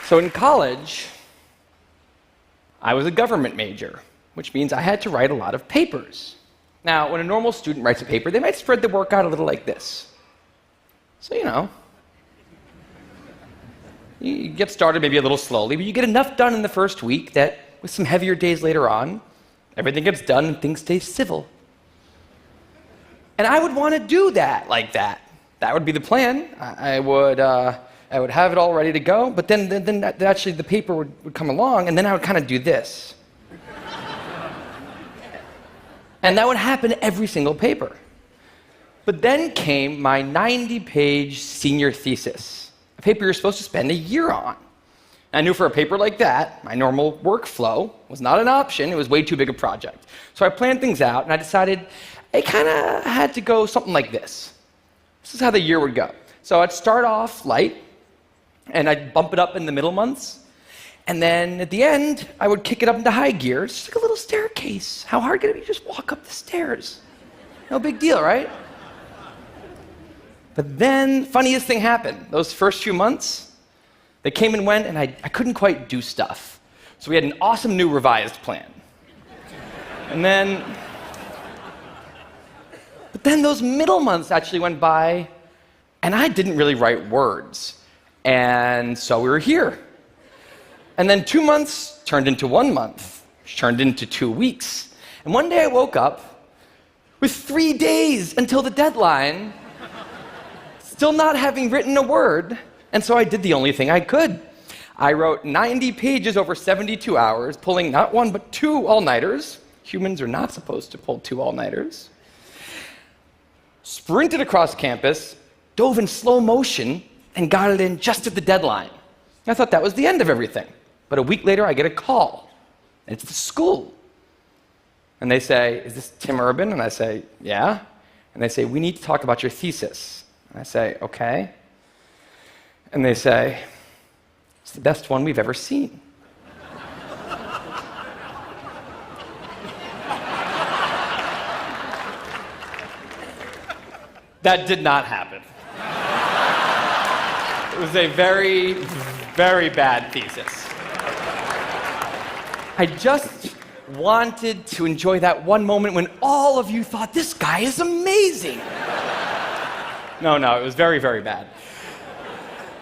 So in college, I was a government major, which means I had to write a lot of papers. Now, when a normal student writes a paper, they might spread the work out a little like this. So, you get started maybe a little slowly, but you get enough done in the first week that with some heavier days later on, everything gets done and things stay civil. And I would want to do that like that. That would be the plan. I would have it all ready to go, but then actually the paper would come along, and then I would kind of do this. And that would happen every single paper. But then came my 90-page senior thesis, a paper you're supposed to spend a year on. I knew for a paper like that, my normal workflow was not an option. It was way too big a project. So I planned things out, and I decided I kind of had to go something like this. This is how the year would go. So I'd start off light, and I'd bump it up in the middle months. And then at the end, I would kick it up into high gear. It's just like a little staircase. How hard could it be to just walk up the stairs? No big deal, right? But then, funniest thing happened. Those first few months, they came and went, and I couldn't quite do stuff. So we had an awesome new revised plan. But then those middle months actually went by, and I didn't really write words. And so we were here. And then 2 months turned into 1 month, which turned into 2 weeks. And one day I woke up with 3 days until the deadline, still not having written a word, and so I did the only thing I could. I wrote 90 pages over 72 hours, pulling not one but 2 all-nighters. Humans are not supposed to pull 2 all-nighters. Sprinted across campus, dove in slow motion, and got it in just at the deadline. I thought that was the end of everything. But a week later, I get a call. And it's the school. And they say, "Is this Tim Urban?" And I say, "Yeah." And they say, "We need to talk about your thesis." And I say, "Okay." And they say, "It's the best one we've ever seen." That did not happen. It was a very, very bad thesis. I just wanted to enjoy that one moment when all of you thought, "This guy is amazing." No, it was very, very bad.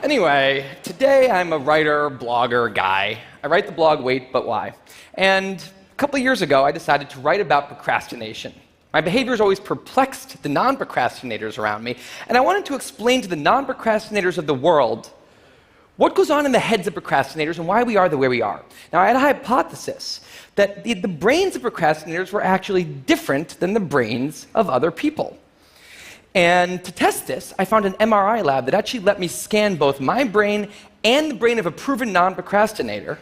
Anyway, today I'm a writer, blogger guy. I write the blog Wait, But Why? And a couple of years ago, I decided to write about procrastination. My behavior has always perplexed the non-procrastinators around me, and I wanted to explain to the non-procrastinators of the world what goes on in the heads of procrastinators and why we are the way we are. Now, I had a hypothesis that the brains of procrastinators were actually different than the brains of other people. And to test this, I found an MRI lab that actually let me scan both my brain and the brain of a proven non-procrastinator,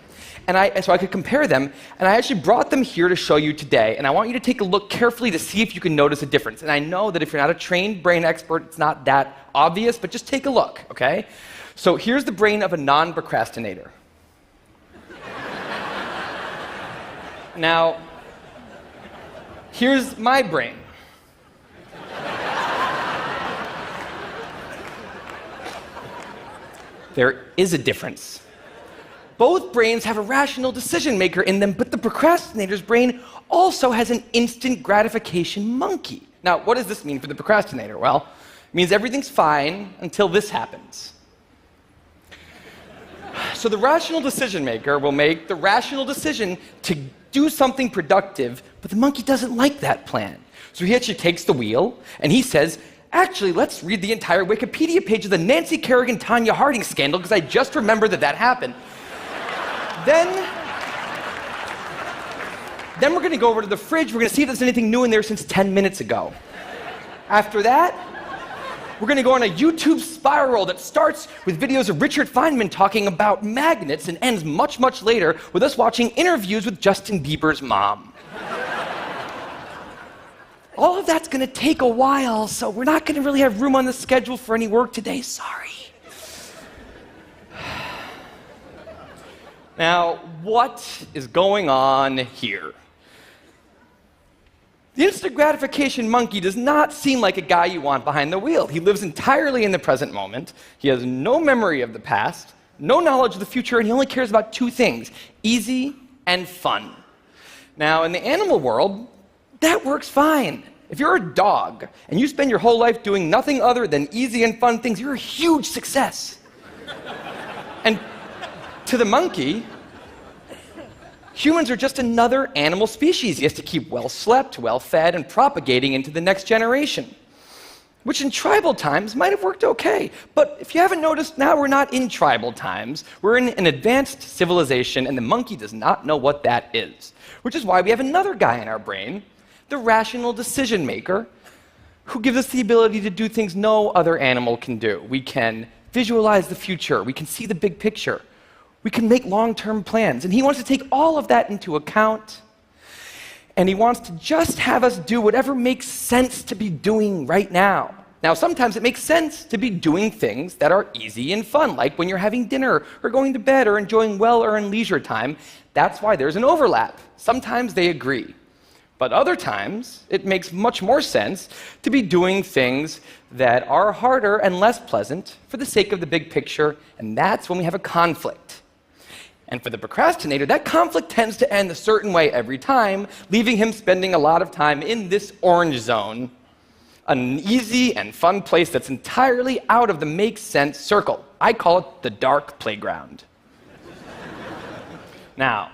so I could compare them, and I actually brought them here to show you today, and I want you to take a look carefully to see if you can notice a difference. And I know that if you're not a trained brain expert, it's not that obvious, but just take a look, okay? So here's the brain of a non-procrastinator. Now, here's my brain. There is a difference. Both brains have a rational decision maker in them, but the procrastinator's brain also has an instant gratification monkey. Now, what does this mean for the procrastinator? Well, it means everything's fine until this happens. So the rational decision maker will make the rational decision to do something productive, but the monkey doesn't like that plan. So he actually takes the wheel, and he says, "Actually, let's read the entire Wikipedia page of the Nancy Kerrigan-Tanya Harding scandal, because I just remembered that happened." Then we're going to go over to the fridge. We're going to see if there's anything new in there since 10 minutes ago. After that, we're going to go on a YouTube spiral that starts with videos of Richard Feynman talking about magnets and ends much, much later with us watching interviews with Justin Bieber's mom. All of that's going to take a while, so we're not going to really have room on the schedule for any work today. Sorry. Now, what is going on here? The instant gratification monkey does not seem like a guy you want behind the wheel. He lives entirely in the present moment. He has no memory of the past, no knowledge of the future, and he only cares about two things: easy and fun. Now, in the animal world, that works fine. If you're a dog and you spend your whole life doing nothing other than easy and fun things, you're a huge success. And to the monkey, humans are just another animal species he has to keep well slept, well fed, and propagating into the next generation, which in tribal times might have worked okay. But if you haven't noticed, now we're not in tribal times. We're in an advanced civilization, and the monkey does not know what that is, which is why we have another guy in our brain, the rational decision maker, who gives us the ability to do things no other animal can do. We can visualize the future. We can see the big picture. We can make long-term plans. And he wants to take all of that into account. And he wants to just have us do whatever makes sense to be doing right now. Now, sometimes it makes sense to be doing things that are easy and fun, like when you're having dinner or going to bed or enjoying well-earned leisure time. That's why there's an overlap. Sometimes they agree. But other times, it makes much more sense to be doing things that are harder and less pleasant for the sake of the big picture, and that's when we have a conflict. And for the procrastinator, that conflict tends to end a certain way every time, leaving him spending a lot of time in this orange zone, an easy and fun place that's entirely out of the makes sense circle. I call it the dark playground. Now,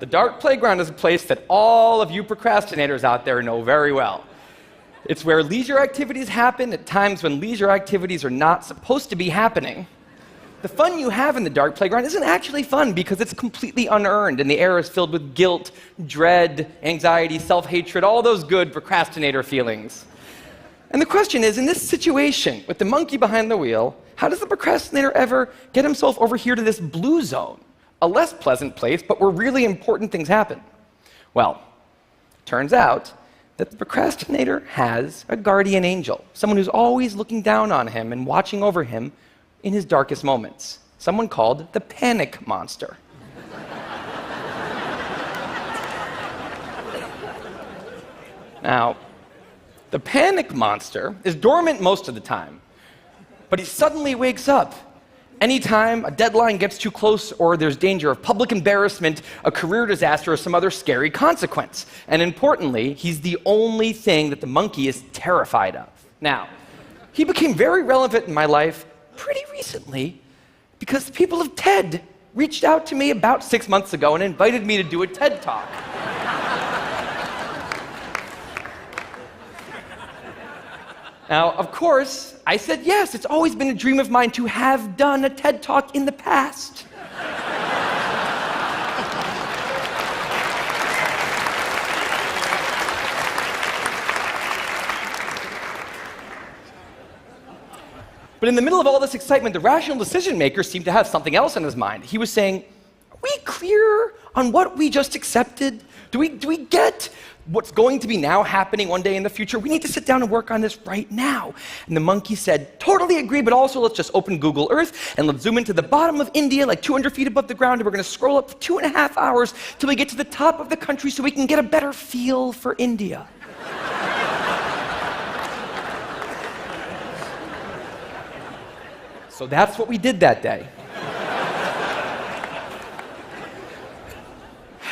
the dark playground is a place that all of you procrastinators out there know very well. It's where leisure activities happen at times when leisure activities are not supposed to be happening. The fun you have in the dark playground isn't actually fun because it's completely unearned, and the air is filled with guilt, dread, anxiety, self-hatred, all those good procrastinator feelings. And the question is, in this situation, with the monkey behind the wheel, how does the procrastinator ever get himself over here to this blue zone? A less pleasant place, but where really important things happen? Well, turns out that the procrastinator has a guardian angel, someone who's always looking down on him and watching over him in his darkest moments, someone called the panic monster. Now, the panic monster is dormant most of the time, but he suddenly wakes up anytime a deadline gets too close or there's danger of public embarrassment, a career disaster, or some other scary consequence. And importantly, he's the only thing that the monkey is terrified of. Now, he became very relevant in my life pretty recently because the people of TED reached out to me about 6 months ago and invited me to do a TED Talk. Now, of course, I said yes. It's always been a dream of mine to have done a TED Talk in the past. But in the middle of all this excitement, the rational decision maker seemed to have something else in his mind. He was saying, are we clear on what we just accepted? Do we get what's going to be now happening one day in the future? We need to sit down and work on this right now. And the monkey said, totally agree, but also let's just open Google Earth and let's zoom into the bottom of India, like 200 feet above the ground, and we're going to scroll up for 2.5 hours till we get to the top of the country so we can get a better feel for India. So that's what we did that day.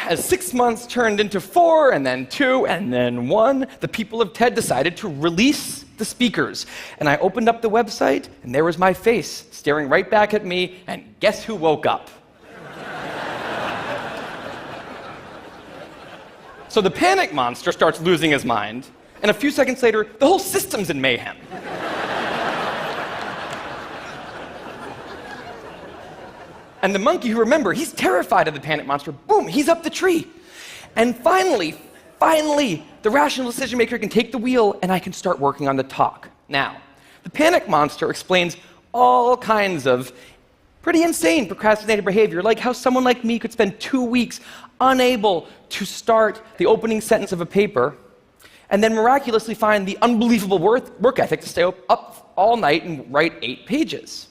As 6 months turned into 4, and then 2, and then 1, the people of TED decided to release the speakers. And I opened up the website, and there was my face staring right back at me, and guess who woke up? So the panic monster starts losing his mind, and a few seconds later, the whole system's in mayhem. And the monkey, who, remember, he's terrified of the panic monster, boom, he's up the tree. And finally, the rational decision maker can take the wheel and I can start working on the talk. Now, the panic monster explains all kinds of pretty insane procrastinator behavior, like how someone like me could spend 2 weeks unable to start the opening sentence of a paper and then miraculously find the unbelievable work ethic to stay up all night and write 8 pages.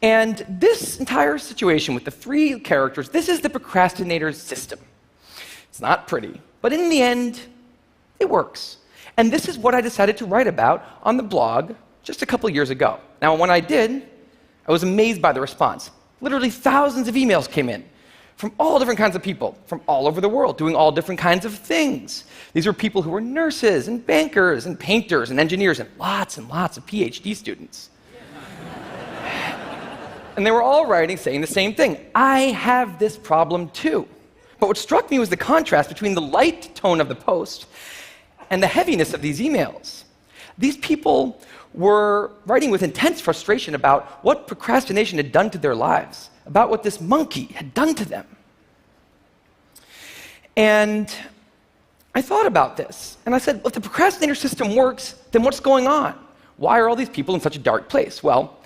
And this entire situation with the 3 characters, this is the procrastinator's system. It's not pretty, but in the end, it works. And this is what I decided to write about on the blog just a couple years ago. Now, when I did, I I was amazed by the response. Literally thousands of emails came in from all different kinds of people, from all over the world, doing all different kinds of things. These were people who were nurses and bankers and painters and engineers and lots of PhD students. And they were all writing saying the same thing. I have this problem too. But what struck me was the contrast between the light tone of the post and the heaviness of these emails. These people were writing with intense frustration about what procrastination had done to their lives, about what this monkey had done to them. And I thought about this, and I said, well, if the procrastinator system works, then what's going on? Why are all these people in such a dark place? Well,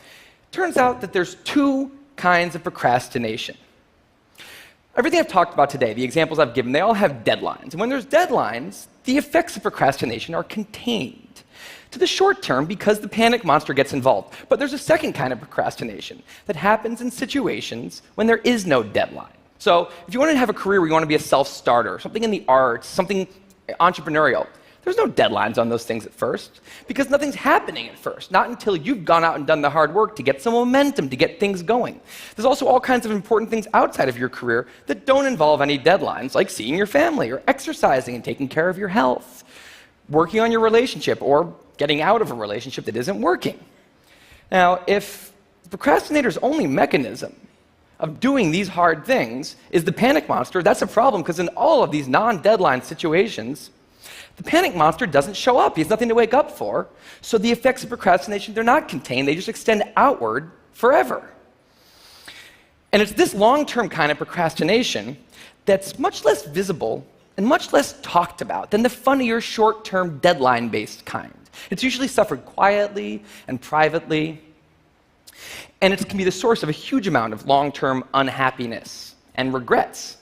turns out that there's two kinds of procrastination. Everything I've talked about today, the examples I've given, they all have deadlines. And when there's deadlines, the effects of procrastination are contained to the short term because the panic monster gets involved. But there's a second kind of procrastination that happens in situations when there is no deadline. So if you want to have a career where you want to be a self-starter, something in the arts, something entrepreneurial, there's no deadlines on those things at first because nothing's happening at first, not until you've gone out and done the hard work to get some momentum, to get things going. There's also all kinds of important things outside of your career that don't involve any deadlines, like seeing your family or exercising and taking care of your health, working on your relationship or getting out of a relationship that isn't working. Now, if the procrastinator's only mechanism of doing these hard things is the panic monster, that's a problem because in all of these non-deadline situations, the panic monster doesn't show up. He has nothing to wake up for. So the effects of procrastination, they're not contained. They just extend outward forever. And it's this long-term kind of procrastination that's much less visible and much less talked about than the funnier, short-term, deadline-based kind. It's usually suffered quietly and privately. And it can be the source of a huge amount of long-term unhappiness and regrets.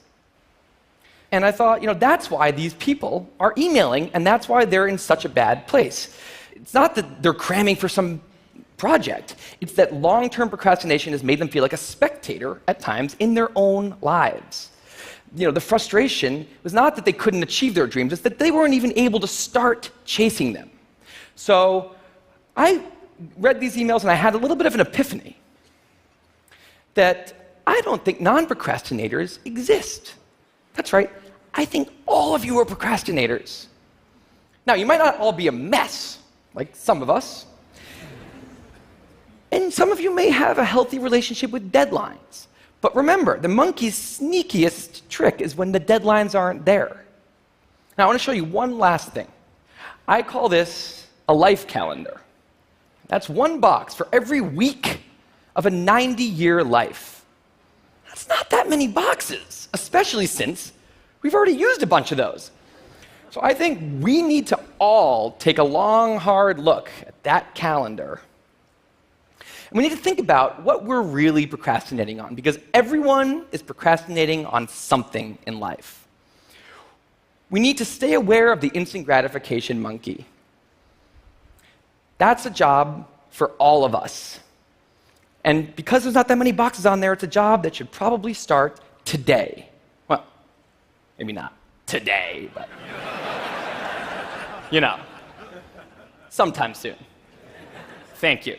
And I thought, that's why these people are emailing, and that's why they're in such a bad place. It's not that they're cramming for some project. It's that long-term procrastination has made them feel like a spectator at times in their own lives. The frustration was not that they couldn't achieve their dreams, it's that they weren't even able to start chasing them. So I read these emails, and I had a little bit of an epiphany that I don't think non-procrastinators exist. That's right. I think all of you are procrastinators. Now, you might not all be a mess, like some of us. And some of you may have a healthy relationship with deadlines. But remember, the monkey's sneakiest trick is when the deadlines aren't there. Now, I want to show you one last thing. I call this a life calendar. That's one box for every week of a 90-year life. That's not that many boxes, especially since we've already used a bunch of those. So I think we need to all take a long, hard look at that calendar. And we need to think about what we're really procrastinating on, because everyone is procrastinating on something in life. We need to stay aware of the instant gratification monkey. That's a job for all of us. And because there's not that many boxes on there, it's a job that should probably start today. Well, maybe not today, but sometime soon. Thank you.